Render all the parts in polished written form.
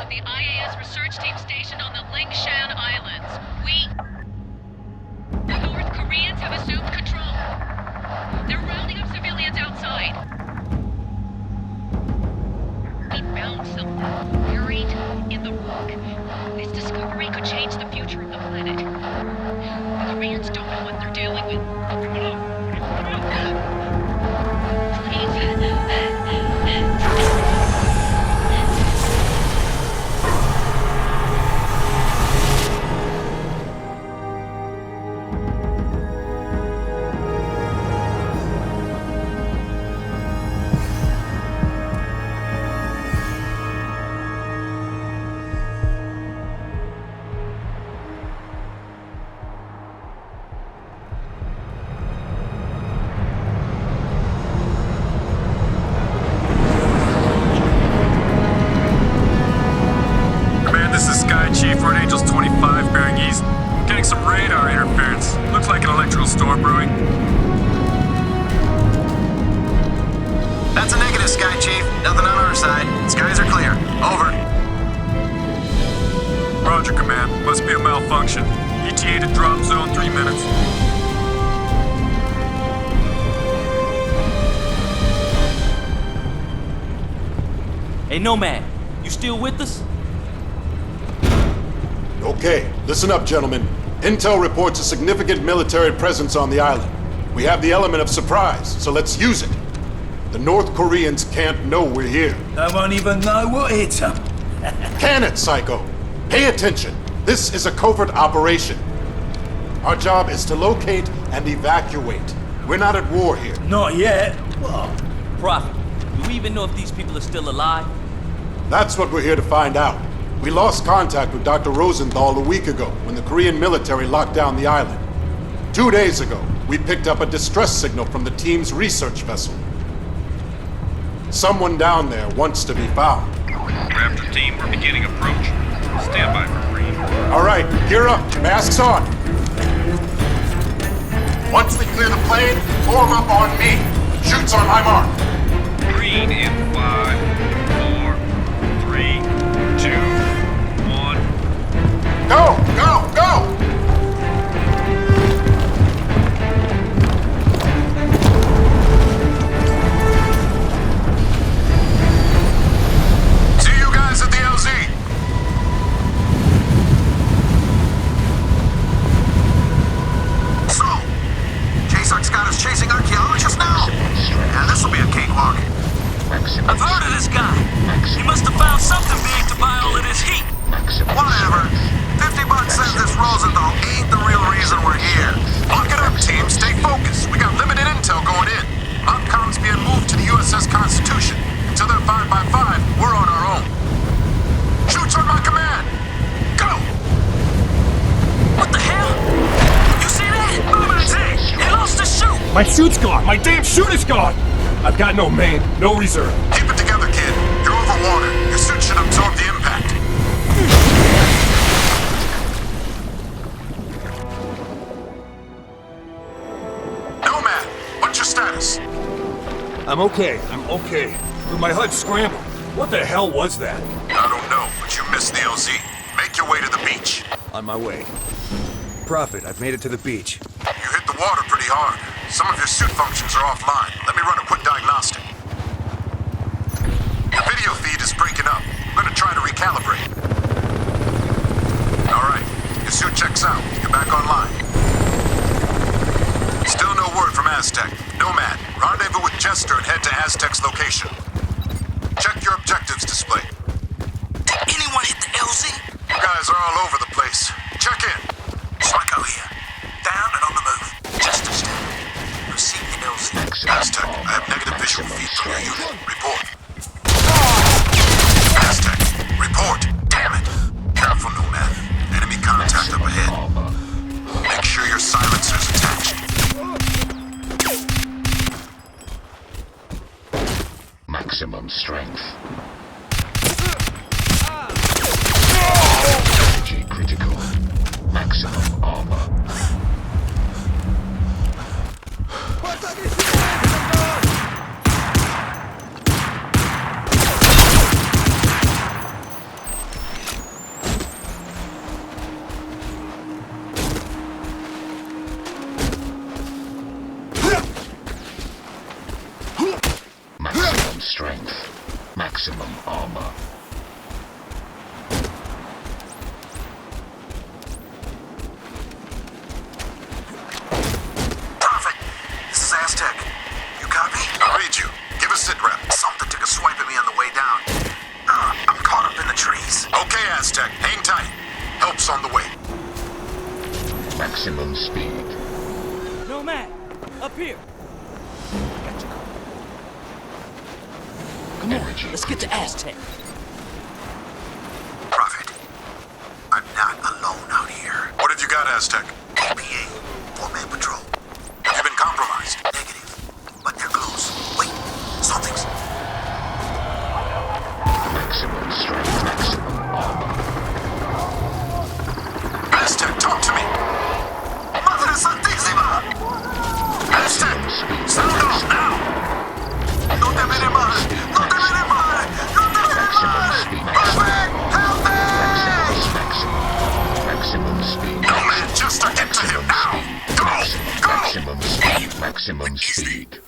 The IAS research team stationed on the Lingshan Islands. The North Koreans have assumed control. They're rounding up civilians outside. We found something buried in the rock. This discovery could change the future of the planet. The Koreans don't know what they're dealing with. Please. Chief, Red Angels 25 bearing east. Getting some radar interference. Looks like an electrical storm brewing. That's a negative, Sky Chief. Nothing on our side. Skies are clear. Over. Roger, Command. Must be a malfunction. ETA to drop zone 3 minutes. Hey, Nomad. You still with us? Okay, listen up, gentlemen. Intel reports a significant military presence on the island. We have the element of surprise, so let's use it. The North Koreans can't know we're here. They won't even know what hit them. Can it, Psycho? Pay attention. This is a covert operation. Our job is to locate and evacuate. We're not at war here. Not yet. What? Prophet, do we even know if these people are still alive? That's what we're here to find out. We lost contact with Dr. Rosenthal a week ago when the Korean military locked down the island. 2 days ago, we picked up a distress signal from the team's research vessel. Someone down there wants to be found. Raptor team, we're beginning approach. Stand by for green. All right, gear up. Masks on. Once we clear the plane, form up on me. Shoots on my mark. Green in 5, 4, 3, 2, 1. Go! Go! Go! See you guys at the LZ. So, Jason's got us chasing archaeologists now. Yeah, this'll be a cakewalk. I've heard of this guy. He must have found something big to buy all of this heat. Whatever. $50 says this Rosenthal ain't the real reason we're here. Lock it up, team. Stay focused. We got limited intel going in. Upcom's being moved to the USS Constitution. Until they're 5 by 5, we're on our own. Shoots on my command. Go! What the hell? You see that? He lost his chute. My chute's gone! My damn chute is gone! I've got no main, no reserve. Keep it together, kid. You're over water. Your suit should absorb the impact. Nomad, what's your status? I'm okay, But my HUD's scrambled. What the hell was that? I don't know, but you missed the LZ. Make your way to the beach. On my way. Prophet, I've made it to the beach. You hit the water pretty hard. Some of your suit functions are offline. Let me run a quick diagnostic. Your video feed is breaking up. I'm gonna try to recalibrate. Alright, your suit checks out. You're back online. Still no word from Aztec. Nomad, rendezvous with Jester and head to Aztec's location. Check your objectives display. Did anyone hit the LZ? You guys are all over the place. Check in. Psycho here. Down and on the move. Jester standing. Receive the LZ. Aztec, I have negative visual feed from your unit. Report. Aztec, report. Damn it. Careful, Nomad. Enemy contact up ahead. Maximum strength. Energy critical. Maximum armor. Maximum strength. Maximum armor. Prophet, this is Aztec. You copy? I'll read you. Give a sit rep. Something took a swipe at me on the way down. I'm caught up in the trees. Okay, Aztec, hang tight. Help's on the way. Maximum speed. Nomad, up here. Come on, Let's get to Aztec. Prophet, I'm not alone out here. What have you got, Aztec? KPA, four-man patrol. Have you been compromised? Negative, but they're close. Wait, something's... maximum strength. Maximum armor. Aztec, talk to me! Madre Santísima! Aztec, sound off now! No te veré más! No te veré más! No te veré más! Prophet, help me! Maximum speed. No man, Chester, get to him now! Go! Go! Maximum speed. Maximum speed.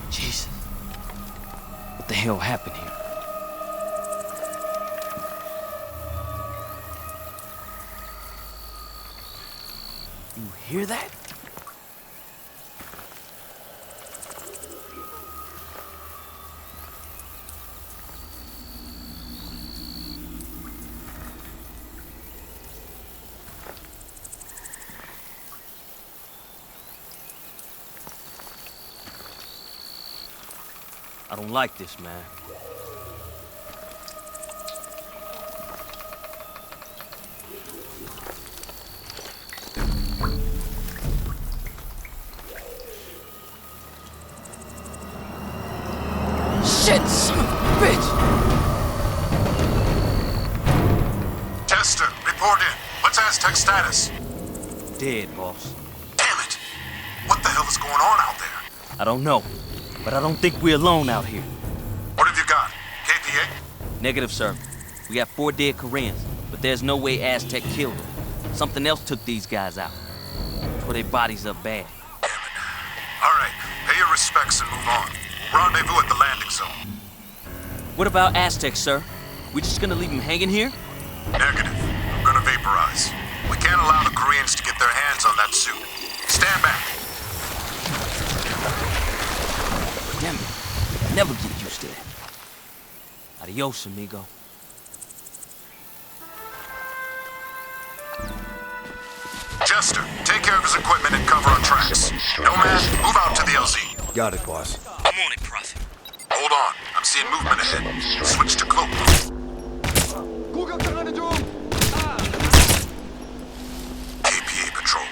Jesus. What the hell happened here? You hear that? I don't like this, man. Shit, son of a bitch! Chester, report in. What's Aztec's status? Dead, boss. Damn it! What the hell is going on out there? I don't know, but I don't think we're alone out here. What have you got? KPA? Negative, sir. We got 4 dead Koreans, but there's no way Aztec killed them. Something else took these guys out. Tore their bodies up bad. All right, pay your respects and move on. Rendezvous at the landing zone. What about Aztec, sir? We just gonna leave him hanging here? Negative. I'm gonna vaporize. We can't allow the Koreans to get their hands on that suit. Stand back. Damn it. I never get used to that. Adios, amigo. Chester, take care of his equipment and cover our tracks. Nomad, move out to the LZ. Got it, boss. I'm on it, Prophet. Hold on. I'm seeing movement ahead. Switch to cloak mode. KPA patrol.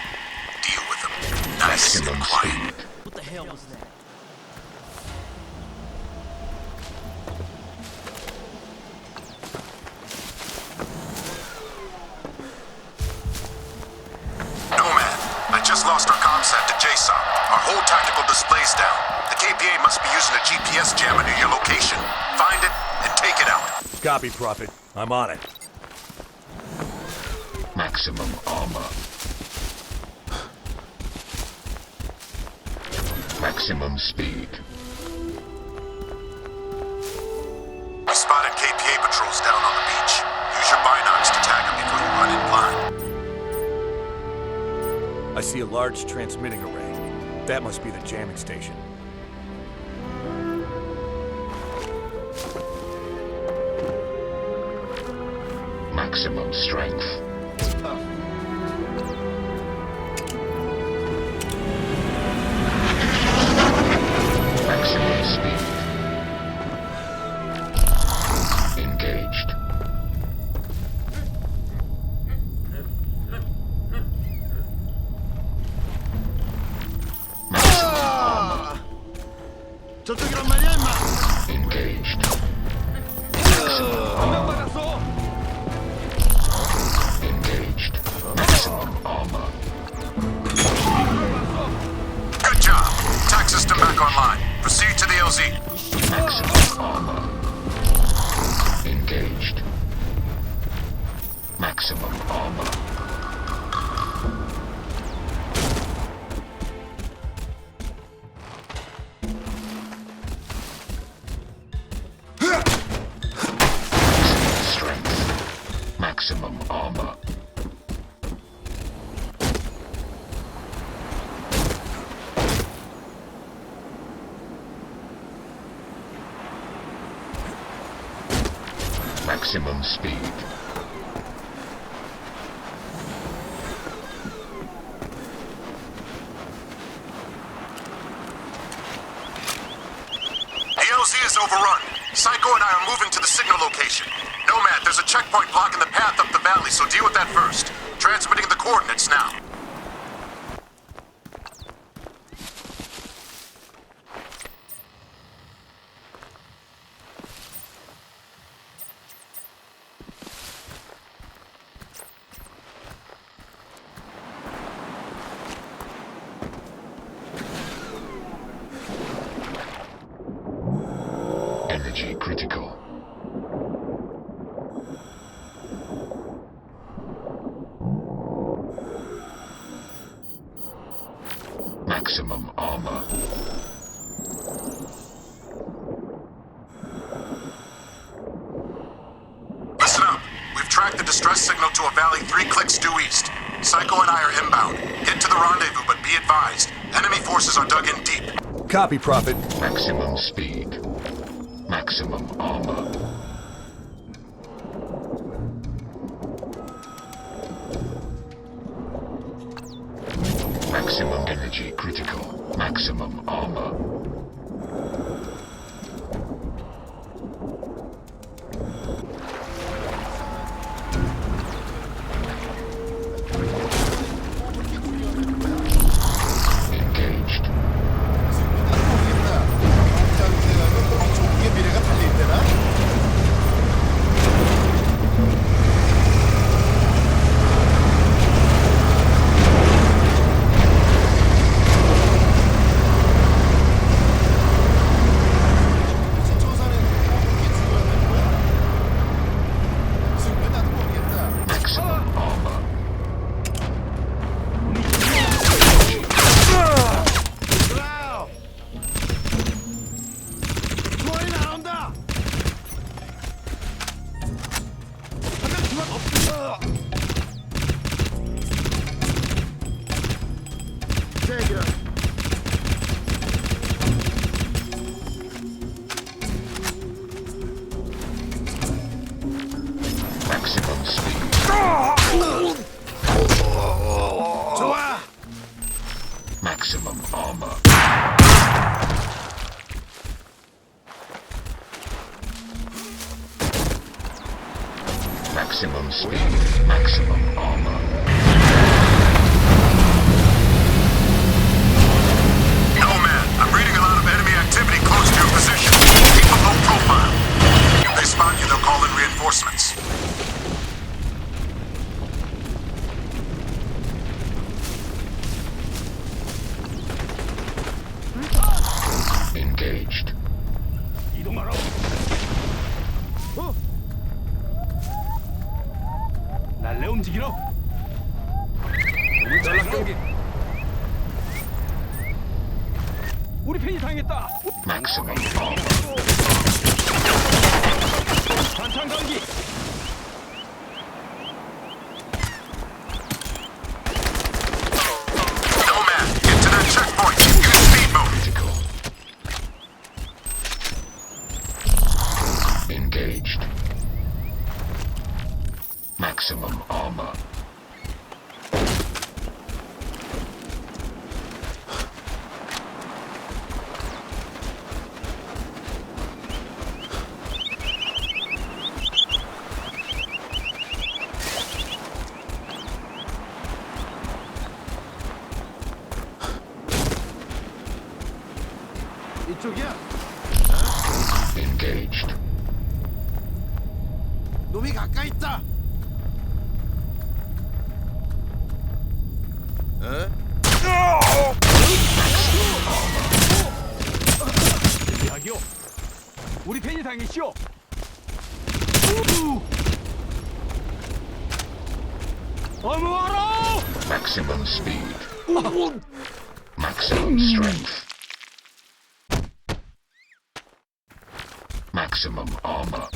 Deal with them. Nice and quiet. What the hell was that? Nomad, I just lost our comsat to JSOC. Our whole tactical display's down. The KPA must be using a GPS jammer near your location. Find it and take it out. Copy, Prophet. I'm on it. Maximum armor. Maximum speed. We spotted KPA patrols down on the beach. Use your binocs to tag them before you run in blind. I see a large transmitting array. That must be the jamming station. Maximum strength. Maximum speed. Engaged. 저쪽이란 말이야, 임마. Engaged. Engaged. Maximum armor. Good job. Tac system back online. Proceed to the LZ. Maximum armor. Engaged. Maximum armor. Strength. Maximum armor. Maximum speed. The LZ is overrun. Psycho and I are moving to the signal location. Nomad, there's a checkpoint blocking the path up the valley, so deal with that first. Transmitting the coordinates now. Energy critical. Maximum armor. Listen up. We've tracked the distress signal to a valley 3 clicks due east. Psycho and I are inbound. Get to the rendezvous, but be advised. Enemy forces are dug in deep. Copy, Prophet. Maximum speed. Maximum armor. Maximum energy critical. Maximum armor. Engaged. Maximum armor. Maximum speed. Maximum armor. Maximum speed. Maximum armor. Nomad, I'm reading a lot of enemy activity close to your position. Keep a low profile. If they spot you, they'll call in reinforcements. Engaged. 날래 움직이러. 연락 경기. 우리 편이 당했다. Maximum armor. 관창 경기. Nomad, get to that checkpoint. Use speed mode. Critical. Engaged. Maximum armor. 이쪽이야. Engaged. 놈이 가까이 있다. 대기하기요. 우리 팬이 당했쇼. 어머라! Maximum speed. Maximum strength. Maximum armor.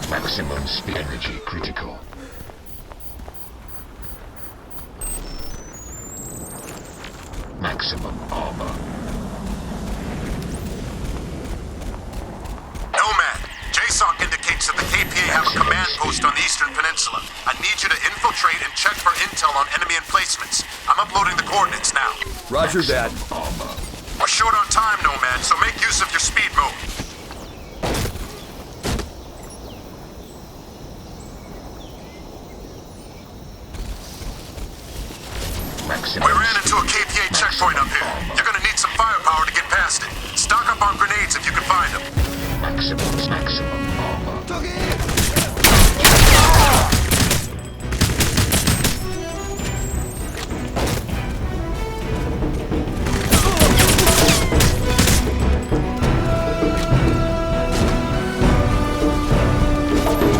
Maximum speed. Energy critical. Maximum armor. Nomad, JSOC indicates that the KPA have a command post on the Eastern Peninsula. I need you to infiltrate and check for intel on enemy emplacements. I'm uploading the coordinates now. Roger that. Armor. We're short on time, Nomad, so make use of your speed move. Maximum. We ran into a KPA checkpoint up here. You're gonna need some firepower to get past it. Stock up on grenades if you can find them. Maximum armor.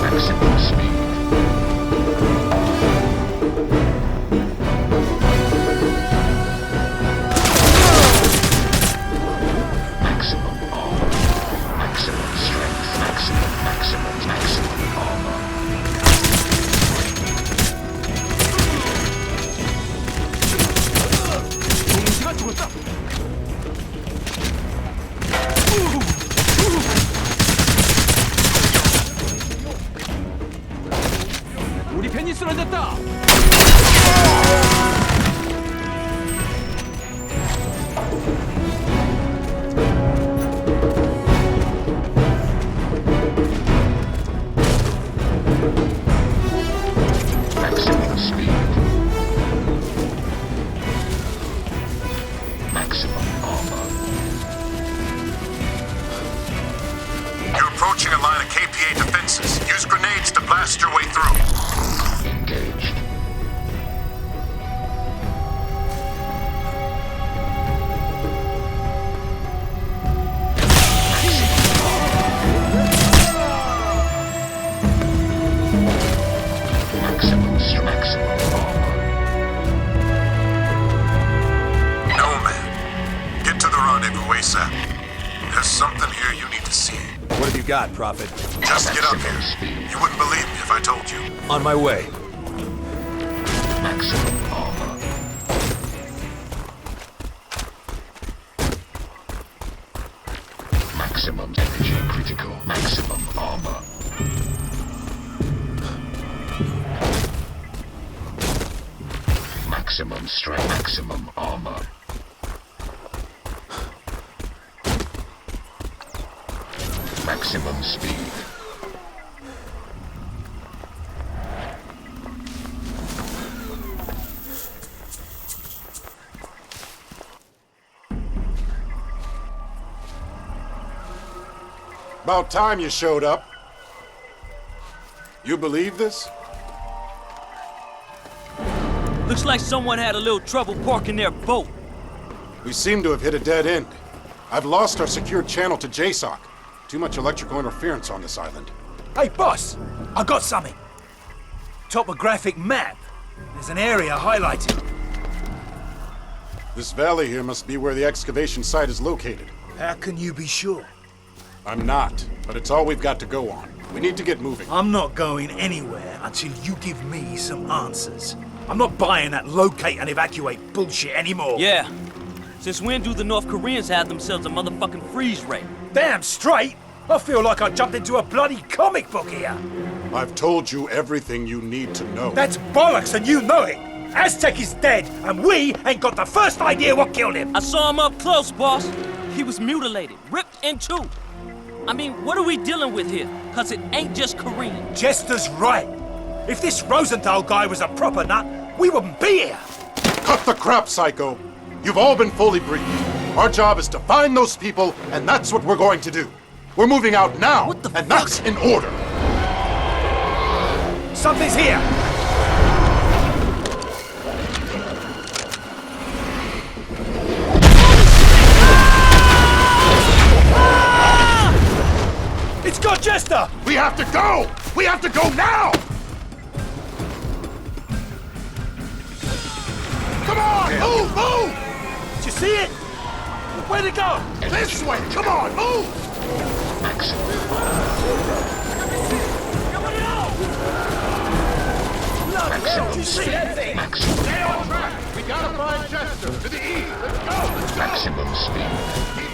Maximum speed. Maximum armor. Maximum strength. Maximum armor. 동시가 죽었다. 우리 팬이 쓰러졌다. Maximum speed. Maximum armor. You're approaching a line of KPA defenses. Use grenades to blast your way through. Engaged. Maximum armor. Nomad, get to the rendezvous ASAP. There's something here you need to see. What have you got, Prophet? Just get up here. You wouldn't believe me if I told you. On my way. Maximum armor. Maximum energy critical. Maximum armor. Maximum strength. Maximum armor. Maximum speed. About time you showed up. You believe this? Looks like someone had a little trouble parking their boat. We seem to have hit a dead end. I've lost our secure channel to JSOC. Too much electrical interference on this island. Hey, boss! I got something. topographic map. There's an area highlighted. This valley here must be where the excavation site is located. How can you be sure? I'm not, but it's all we've got to go on. We need to get moving. I'm not going anywhere until you give me some answers. I'm not buying that locate and evacuate bullshit anymore. Yeah. Since when do the North Koreans have themselves a motherfucking freeze rate? Damn straight! I feel like I jumped into a bloody comic book here. I've told you everything you need to know. That's bollocks and you know it. Aztec is dead and we ain't got the first idea what killed him. I saw him up close, boss. He was mutilated, ripped in two. I mean, what are we dealing with here? Cause it ain't just Korean. Jester's right. If this Rosenthal guy was a proper nut, we wouldn't be here. Cut the crap, Psycho. You've all been fully briefed. Our job is to find those people, and that's what we're going to do. We're moving out now, What the and fuck? that's in order. Something's here. It's got Jester! We have to go! We have to go now! Come on! Move! Move! Did you see it? Where'd it go? This way! Come on! Move! Did you see that thing? Stay on track! We gotta find Chester! To the east! Let's go! Maximum speed.